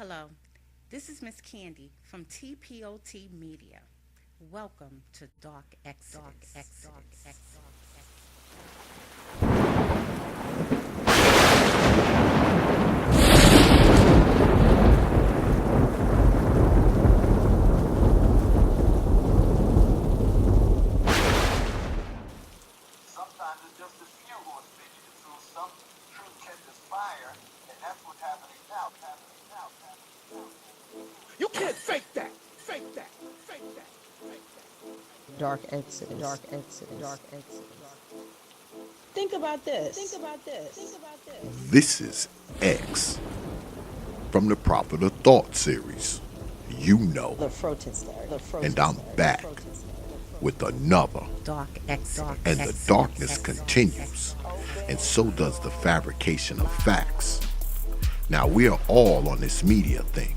Hello, this is Miss Candy from TPOT Media. Welcome to Dark Exodus. Sometimes it's just a few who are speaking the truth. Some truth catches fire, and that's what's happening now. You can't fake that. Fake that. Fake that. Fake that. Dark Exodus. Dark Exodus. Dark Exodus. Think about this. Think about this. Think about this. This is X from the Popular Thought series. You know, The protester. and I'm back with another. Dark Exodus. And the darkness continues, and so does the fabrication of facts. Now, we are all on this media thing.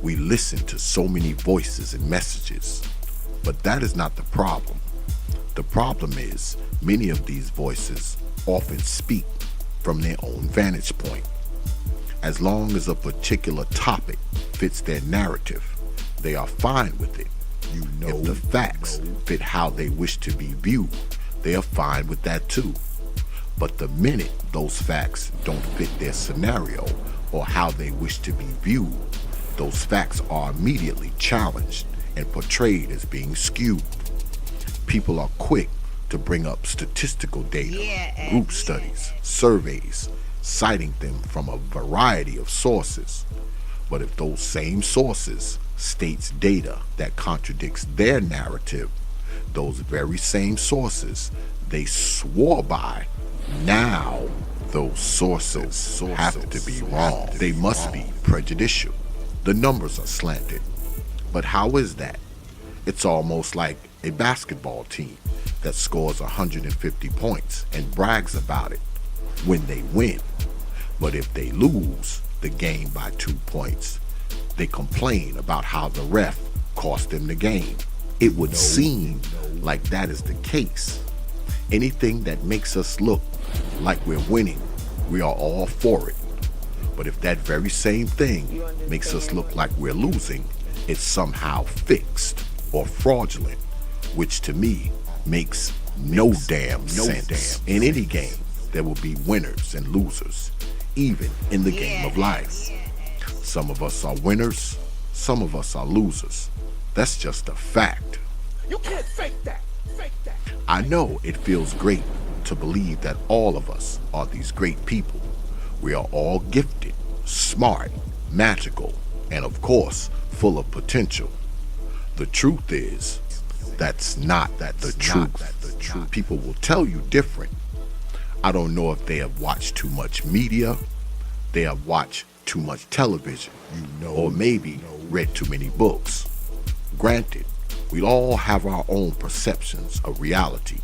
We listen to so many voices and messages, but that is not the problem. The problem is many of these voices often speak from their own vantage point. As long as a particular topic fits their narrative, they are fine with it. If the facts fit how they wish to be viewed, they are fine with that too. But the minute those facts don't fit their scenario or how they wish to be viewed, those facts are immediately challenged and portrayed as being skewed. People are quick to bring up statistical data, group studies, surveys, citing them from a variety of sources. But if those same sources states data that contradicts their narrative, those very same sources they swore by, now those sources have to be wrong. They must be prejudicial. The numbers are slanted. But how is that? It's almost like a basketball team that scores 150 points and brags about it when they win. But if they lose the game by 2 points, they complain about how the ref cost them the game. It would seem like that is the case. Anything that makes us look like we're winning, we are all for it. But if that very same thing makes us look like we're losing, it's somehow fixed or fraudulent, which to me makes no damn sense. In any game, there will be winners and losers, even in the game of life. Some of us are winners, some of us are losers. That's just a fact. You can't fake that. Fake that. I know it feels great to believe that all of us are these great people. We are all gifted, smart, magical, and of course, full of potential. The truth is, that's not the truth. People will tell you different. I don't know if they have watched too much media, they have watched too much television, or maybe read too many books. Granted, we all have our own perceptions of reality.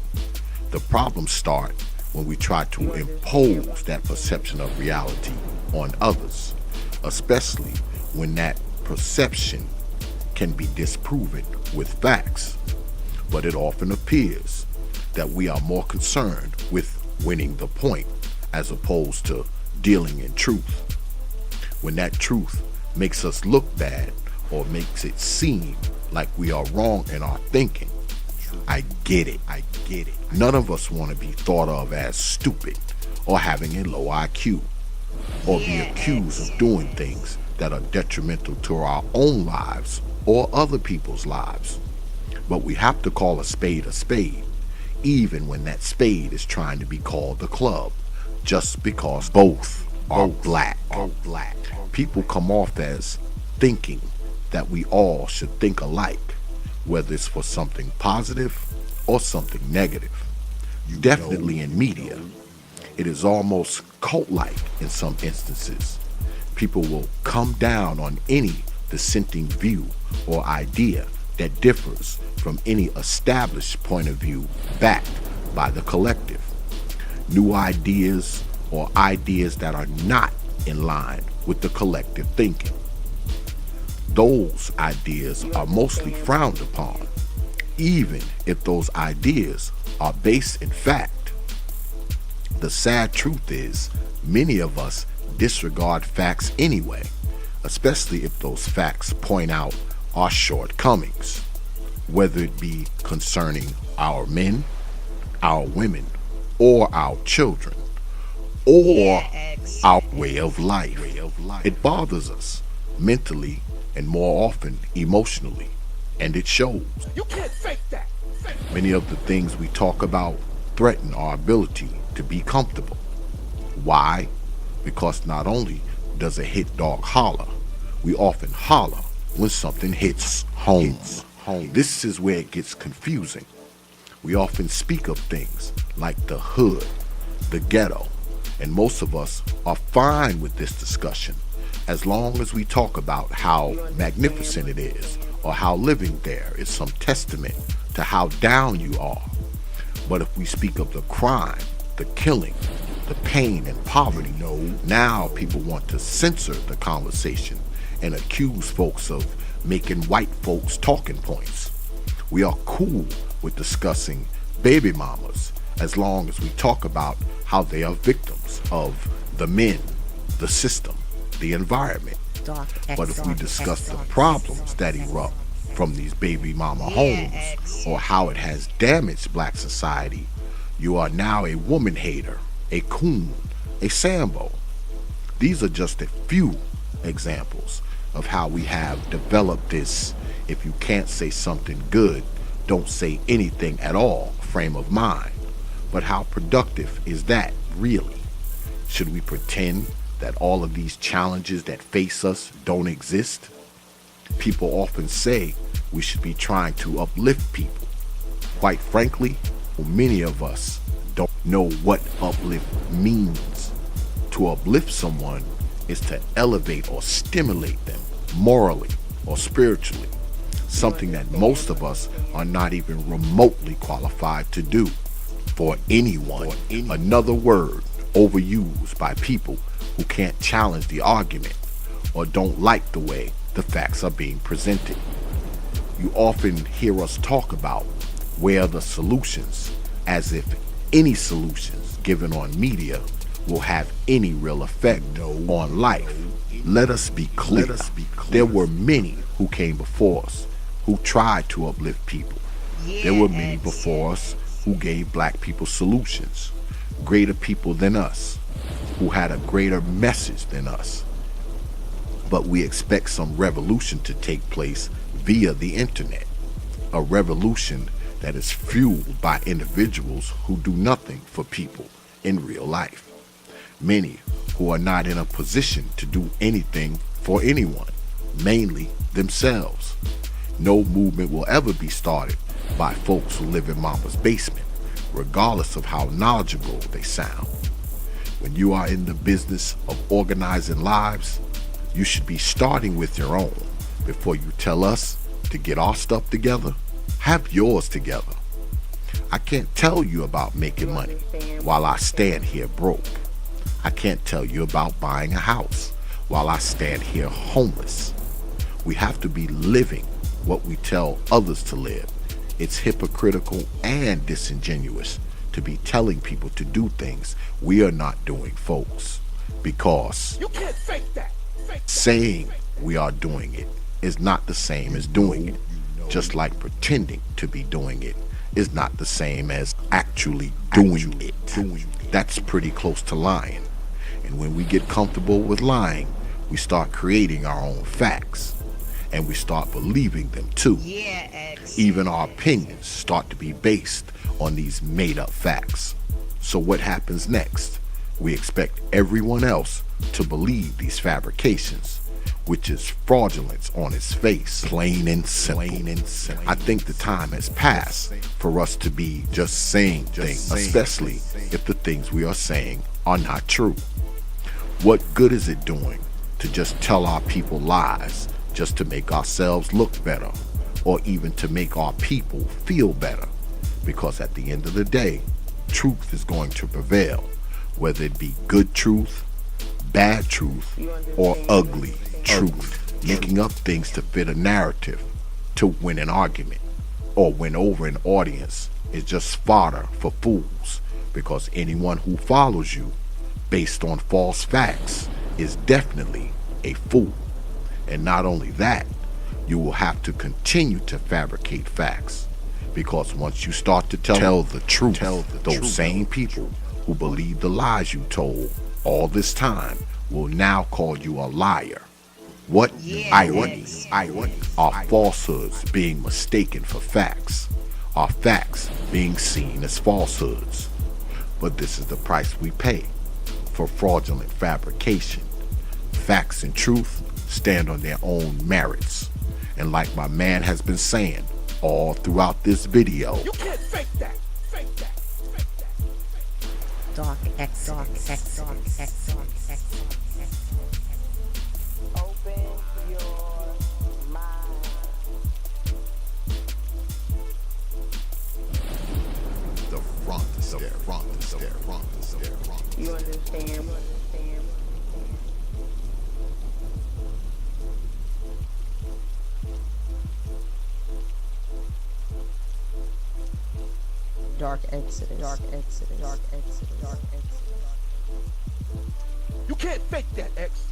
The problems start when we try to impose that perception of reality on others, especially when that perception can be disproven with facts. But it often appears that we are more concerned with winning the point as opposed to dealing in truth. When that truth makes us look bad or makes it seem like we are wrong in our thinking, I get it. None of us want to be thought of as stupid or having a low IQ or be accused of doing things that are detrimental to our own lives or other people's lives. But we have to call a spade, even when that spade is trying to be called a club, just because both are black. People come off as thinking that we all should think alike, whether it's for something positive or something negative. Definitely in media, it is almost cult-like in some instances. People will come down on any dissenting view or idea that differs from any established point of view backed by the collective. New ideas or ideas that are not in line with the collective thinking. Those ideas are mostly frowned upon, even if those ideas are based in fact. The sad truth is, many of us disregard facts anyway, especially if those facts point out our shortcomings, whether it be concerning our men, our women, or our children, or our way of life. It bothers us mentally and more often emotionally, and it shows. You can't fake that. Many of the things we talk about threaten our ability to be comfortable. Why? Because not only does a hit dog holler, we often holler when something hits home. This is where it gets confusing. We often speak of things like the hood, the ghetto, and most of us are fine with this discussion as long as we talk about how magnificent it is or how living there is some testament to how down you are. But if we speak of the crime, the killing, the pain and poverty, now people want to censor the conversation and accuse folks of making white folks talking points. We are cool with discussing baby mamas as long as we talk about how they are victims of the men, the system, the environment. But if we discuss the problems that erupt from these baby mama homes or how it has damaged black society, you are now a woman hater, a coon, a Sambo. These are just a few examples of how we have developed this if you can't say something good, don't say anything at all frame of mind. But how productive is that really? Should we pretend that all of these challenges that face us don't exist? People often say we should be trying to uplift people. Quite frankly, many of us don't know what uplift means. To uplift someone is to elevate or stimulate them morally or spiritually, something that most of us are not even remotely qualified to do. For anyone, another word overused by people who can't challenge the argument or don't like the way the facts are being presented. You often hear us talk about where are the solutions, as if any solutions given on media will have any real effect on life. Let us be clear. There were many who came before us who tried to uplift people. There were many before us who gave black people solutions, greater people than us, who had a greater message than us. But we expect some revolution to take place via the internet, a revolution that is fueled by individuals who do nothing for people in real life. Many who are not in a position to do anything for anyone, mainly themselves. No movement will ever be started by folks who live in mama's basement, regardless of how knowledgeable they sound. When you are in the business of organizing lives, you should be starting with your own before you tell us to get our stuff together. Have yours together. I can't tell you about making money while I stand here broke. I can't tell you about buying a house while I stand here homeless. We have to be living what we tell others to live. It's hypocritical and disingenuous to be telling people to do things we are not doing, folks, because You can't fake that. saying we are doing it is not the same as doing it, just like pretending to be doing it is not the same as actually doing it. That's pretty close to lying. And when we get comfortable with lying, we start creating our own facts, and we start believing them too. Even our opinions start to be based on these made-up facts. So what happens next? We expect everyone else to believe these fabrications, which is fraudulence on its face, plain and simple. I think the time has passed for us to be just saying things, especially if the things we are saying are not true. What good is it doing to just tell our people lies just to make ourselves look better, or even to make our people feel better? Because at the end of the day, truth is going to prevail, whether it be good truth, bad truth, or ugly truth. Making up things to fit a narrative to win an argument or win over an audience is just fodder for fools, because anyone who follows you based on false facts is definitely a fool. And not only that, you will have to continue to fabricate facts. Because once you start to tell the truth, those same people who believe the lies you told all this time will now call you a liar. What irony are falsehoods being mistaken for facts, are facts being seen as falsehoods. But this is the price we pay for fraudulent fabrication. Facts and truth stand on their own merits. And like my man has been saying all throughout this video, You can't fake that. Fake that. Fake that. Dark Exodus. Open your mind. the front is there. You understand? Dark Exodus. You can't fake that, X.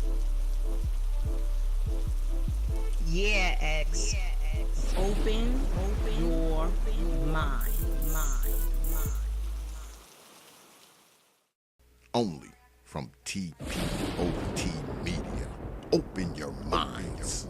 Yeah, X. Open your mind. Only from TPOT Media. Open your minds.